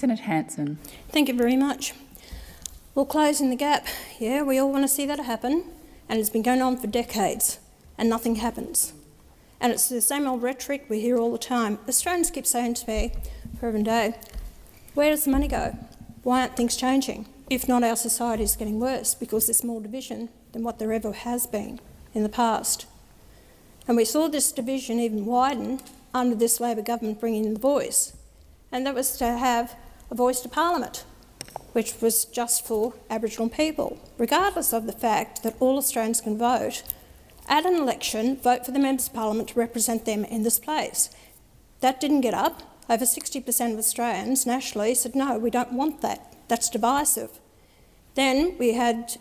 Senator Hanson. Thank you very much. Well, closing the gap, yeah, we all want to see that happen, and it's been going on for decades and nothing happens. And it's the same old rhetoric we hear all the time. Australians keep saying to me, every day, where does the money go? Why aren't things changing? If not, our society is getting worse because there's more division than what there ever has been in the past. And we saw this division even widen under this Labor government bringing in the voice. And that was to have a voice to Parliament, which was just for Aboriginal people, regardless of the fact that all Australians can vote. At an election, vote for the members of Parliament to represent them in this place. That didn't get up. Over 60% of Australians nationally said, no, we don't want that. That's divisive. Then we had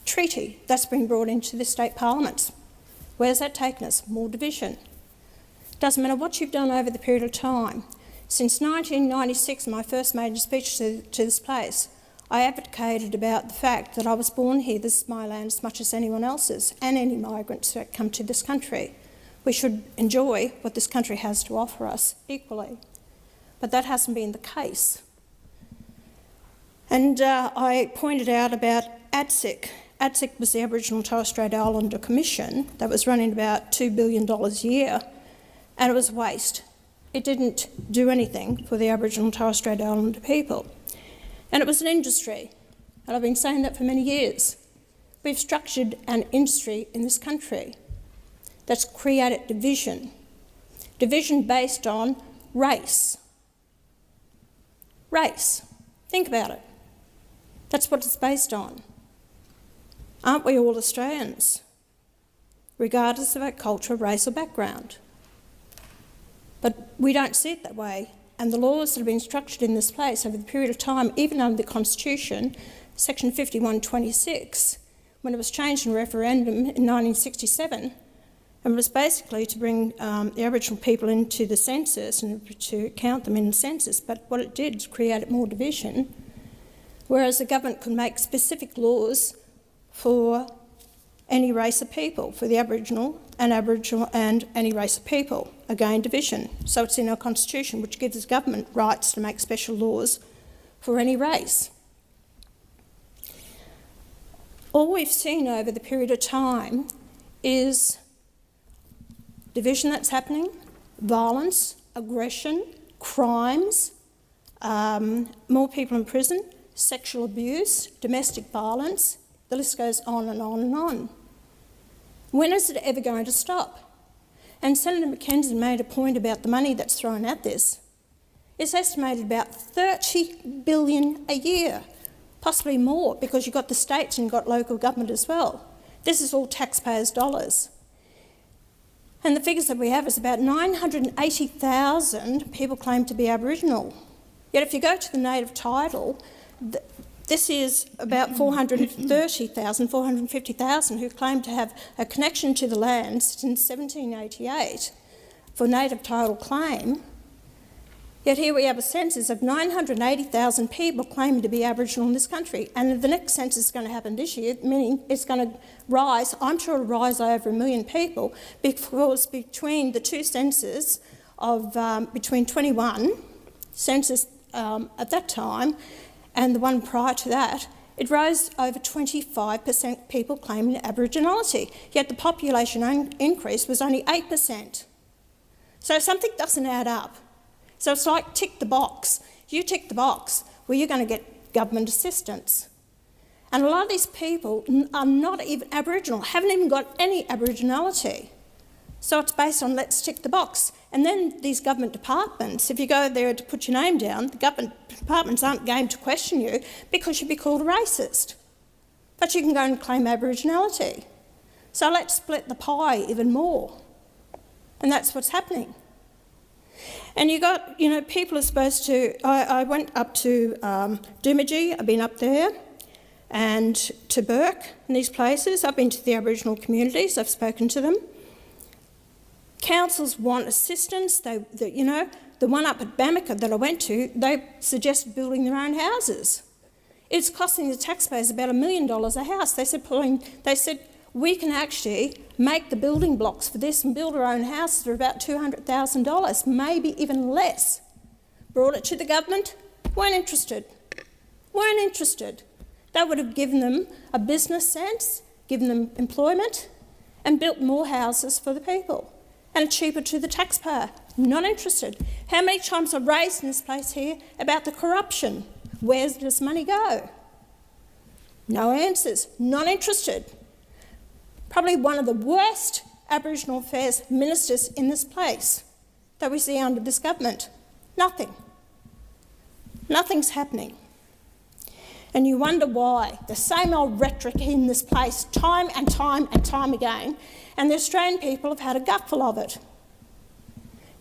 treaty. That's been brought into the state parliaments. Where's that taken us? More division. Doesn't matter what you've done over the period of time. Since 1996, my first major speech to this place, I advocated about the fact that I was born here, this is my land as much as anyone else's, and any migrants that come to this country. We should enjoy what this country has to offer us equally. But that hasn't been the case. And I pointed out about ATSIC. ATSIC was the Aboriginal and Torres Strait Islander Commission that was running about $2 billion a year, and it was waste. It didn't do anything for the Aboriginal and Torres Strait Islander people. And it was an industry, and I've been saying that for many years. We've structured an industry in this country that's created division. Division based on race. Race. Think about it. That's what it's based on. Aren't we all Australians, regardless of our culture, race or background? But we don't see it that way, and the laws that have been structured in this place over the period of time, even under the Constitution, Section 51(26), when it was changed in referendum in 1967, and it was basically to bring the Aboriginal people into the census and to count them in the census, but what it did was create more division, whereas the government could make specific laws for any race of people, for the Aboriginal and any race of people. Again, division. So it's in our Constitution, which gives the government rights to make special laws for any race. All we've seen over the period of time is division that's happening, violence, aggression, crimes, more people in prison, sexual abuse, domestic violence. The list goes on and on and on. When is it ever going to stop? And Senator McKenzie made a point about the money that's thrown at this. It's estimated about $30 billion a year, possibly more, because you've got the states and you've got local government as well. This is all taxpayers' dollars. And the figures that we have is about 980,000 people claim to be Aboriginal. Yet if you go to the native title, this is about 430,000, 450,000 who claim to have a connection to the land since 1788 for native title claim. Yet here we have a census of 980,000 people claiming to be Aboriginal in this country. And the next census is going to happen this year, meaning it's going to rise, I'm sure it'll rise over 1 million people, because between the two censuses of between 21 census at that time and the one prior to that, it rose over 25% people claiming Aboriginality, yet the population increase was only 8%. So something doesn't add up. So it's like tick the box. You tick the box, well, you're going to get government assistance. And a lot of these people are not even Aboriginal, haven't even got any Aboriginality. So it's based on let's tick the box. And then these government departments, if you go there to put your name down, the government departments aren't game to question you because you'd be called a racist. But you can go and claim Aboriginality. So let's split the pie even more. And that's what's happening. And you got, people are supposed to... I went up to Doomadgee, I've been up there, and to Burke and these places. I've been to the Aboriginal communities, I've spoken to them. Councils want assistance. The one up at Bamaker that I went to, they suggested building their own houses. It's costing the taxpayers about $1 million a house. They said, Pauline, we can actually make the building blocks for this and build our own houses for about $200,000, maybe even less. Brought it to the government, weren't interested. Weren't interested. That would have given them a business sense, given them employment, and built more houses for the people, and cheaper to the taxpayer. Not interested. How many times I've raised in this place here about the corruption? Where does money go? No answers. Not interested. Probably one of the worst Aboriginal Affairs ministers in this place that we see under this government. Nothing. Nothing's happening. And you wonder why. The same old rhetoric in this place, time and time and time again, and the Australian people have had a gutful of it.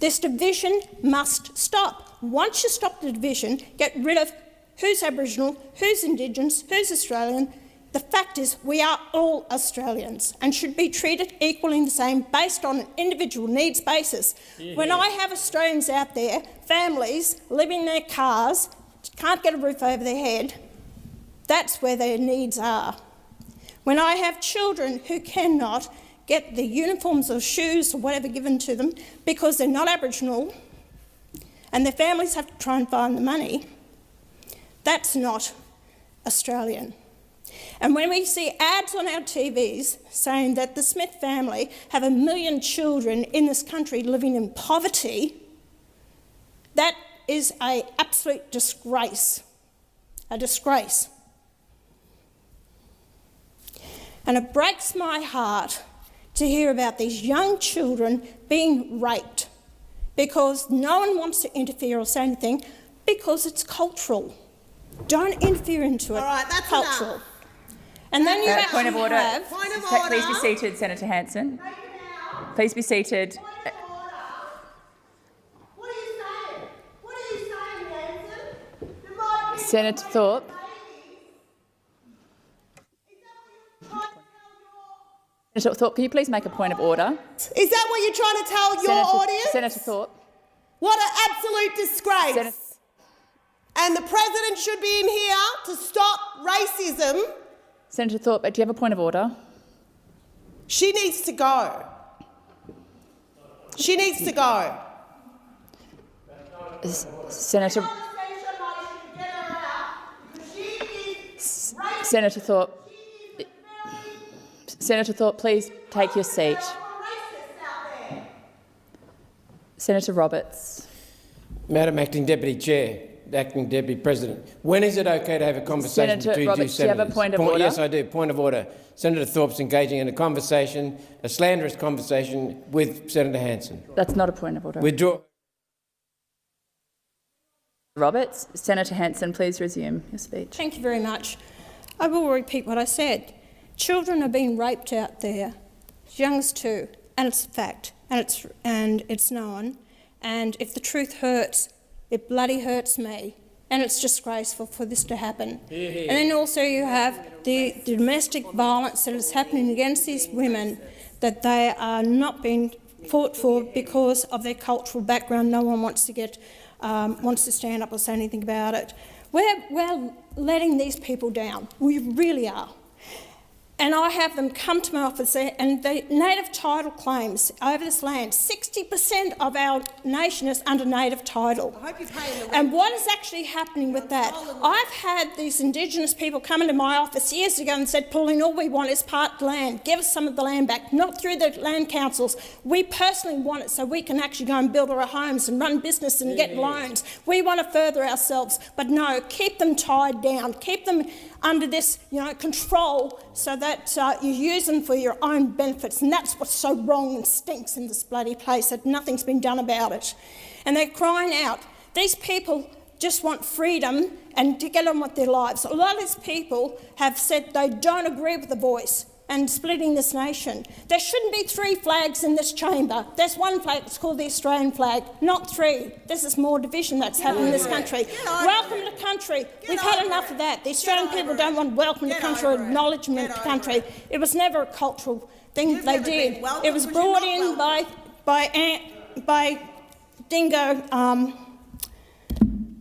This division must stop. Once you stop the division, get rid of who's Aboriginal, who's Indigenous, who's Australian. The fact is we are all Australians and should be treated equally the same based on an individual needs basis. Yeah. When I have Australians out there, families living in their cars, can't get a roof over their head, that's where their needs are. When I have children who cannot get the uniforms or shoes or whatever given to them because they're not Aboriginal and their families have to try and find the money, that's not Australian. And when we see ads on our TVs saying that the Smith family have 1 million children in this country living in poverty, that is an absolute disgrace. A disgrace. And it breaks my heart to hear about these young children being raped because no one wants to interfere or say anything because it's cultural. Don't interfere into it. All right, that's cultural. Enough. And then you actually point of order. have... Point of order. Please be seated, Senator Hanson. Please be seated. Point of order. What are you saying? What are you saying, Hanson? Senator Thorpe. Senator Thorpe, can you please make a point of order? Is that what you're trying to tell your audience? Senator Thorpe. What an absolute disgrace. And the President should be in here to stop racism. Senator Thorpe, do you have a point of order? She needs to go. She needs to go. Senator Thorpe. Senator Thorpe, please take your seat. Senator Roberts. Madam Acting Deputy Chair, Acting Deputy President, when is it okay to have a conversation between Roberts, two senators? do you have a point of order? Yes, I do. Point of order. Senator Thorpe's engaging in a conversation, a slanderous conversation with Senator Hanson. That's not a point of order. Withdraw. Roberts. Senator Hanson, please resume your speech. Thank you very much. I will repeat what I said. Children are being raped out there, as young as 2, and it's a fact, and it's known. And if the truth hurts, it bloody hurts me, and it's disgraceful for this to happen. And then also you have the domestic violence that is happening against these women, that they are not being fought for because of their cultural background. No one wants to stand up or say anything about it. We're letting these people down. We really are. And I have them come to my office there, and the native title claims over this land, 60% of our nation is under native title. I hope you're paying the rent. And what is actually happening with that? I've had these Indigenous people come into my office years ago and said, Pauline, all we want is part land. Give us some of the land back, not through the land councils. We personally want it so we can actually go and build our homes and run business and get loans. We want to further ourselves, but no, keep them tied down, keep them under this, control so that you use them for your own benefits. And that's what's so wrong and stinks in this bloody place, that nothing's been done about it. And they're crying out. These people just want freedom and to get on with their lives. A lot of these people have said they don't agree with the voice and splitting this nation. There shouldn't be 3 flags in this chamber. There's one flag that's called the Australian flag, not 3. This is more division that's happened in this country. Welcome to country. We've had enough of that. The Australian people don't want welcome to country or acknowledgement to country. It was never a cultural thing they did. It was brought in by Dingo,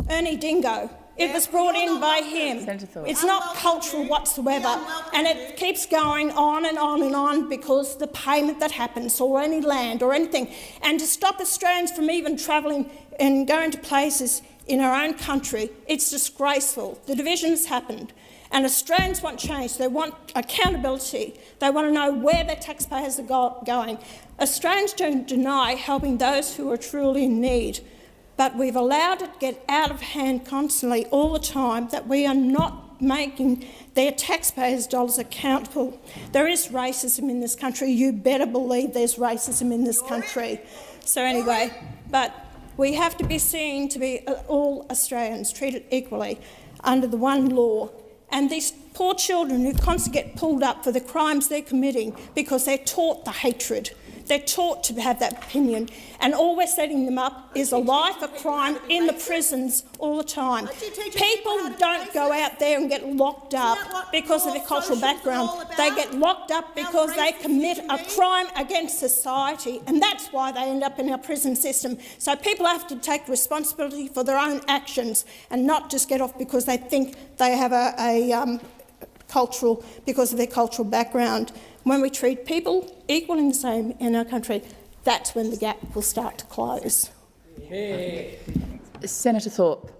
Ernie Dingo. It was brought in by him. It's not cultural whatsoever, and it keeps going on and on and on because the payment that happens, or any land or anything. And to stop Australians from even travelling and going to places in our own country. It's disgraceful. The division has happened. And Australians want change. They want accountability. They want to know where their taxpayers are going. Australians don't deny helping those who are truly in need, but we've allowed it to get out of hand constantly all the time that we are not making their taxpayers' dollars accountable. There is racism in this country. You better believe there's racism in this country. So anyway, but we have to be seen to be all Australians treated equally under the one law. And these poor children who constantly get pulled up for the crimes they're committing because they're taught the hatred. They're taught to have that opinion, and all we're setting them up is a life of crime in the prisons all the time. People don't go out there and get locked up because of their cultural background. They get locked up because they commit a crime against society, and that's why they end up in our prison system. So people have to take responsibility for their own actions and not just get off because they think they have because of their cultural background. When we treat people equal and the same in our country, that's when the gap will start to close. Senator Thorpe.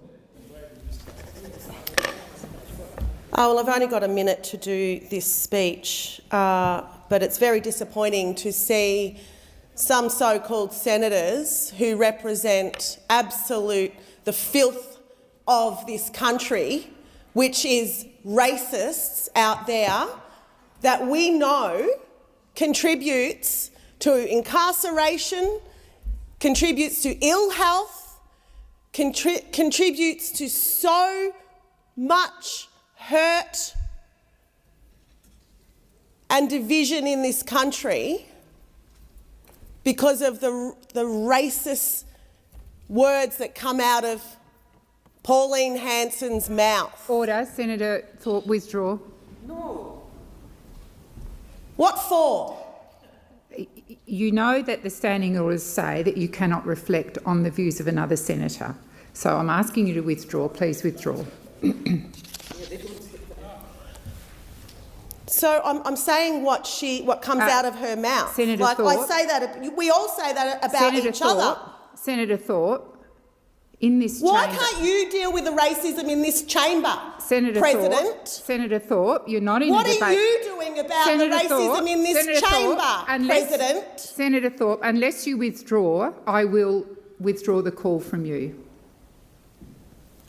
Well, I've only got a minute to do this speech, but it's very disappointing to see some so-called senators who represent the filth of this country, which is racists out there, that we know contributes to incarceration, contributes to ill health, contributes to so much hurt and division in this country because of the racist words that come out of Pauline Hanson's mouth. Order. Senator Thorpe, withdraw. No. What for? You know that the standing orders say that you cannot reflect on the views of another senator. So I'm asking you to withdraw. Please withdraw. So I'm saying what comes out of her mouth. Senator Thorpe. I say that we all say that about Senator each Thorpe, other. Senator Thorpe, in this Why chamber. can't you deal with the racism in this chamber, Senator President? Thorpe, Senator Thorpe, you're not in What a debate. are you doing about Senator the racism Thorpe, in this Senator chamber, Thorpe, President? Senator Thorpe, unless you withdraw, I will withdraw the call from you.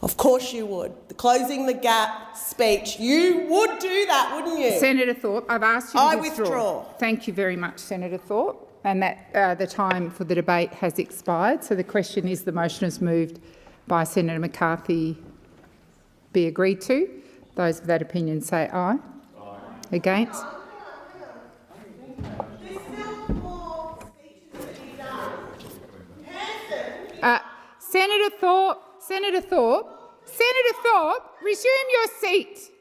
Of course you would. The closing the gap speech. You would do that, wouldn't you? Senator Thorpe, I've asked you to I withdraw. withdraw. Thank you very much, Senator Thorpe. And that the time for the debate has expired. So the question is, the motion is moved by Senator McCarthy be agreed to. Those of that opinion say aye. Aye. Against? Senator Thorpe, Senator Thorpe, Senator Thorpe, resume your seat.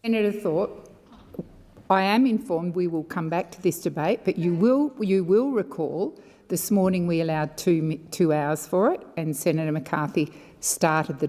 Senator Thorpe, I am informed we will come back to this debate, but you will recall this morning we allowed 2 hours for it, and Senator McCarthy started the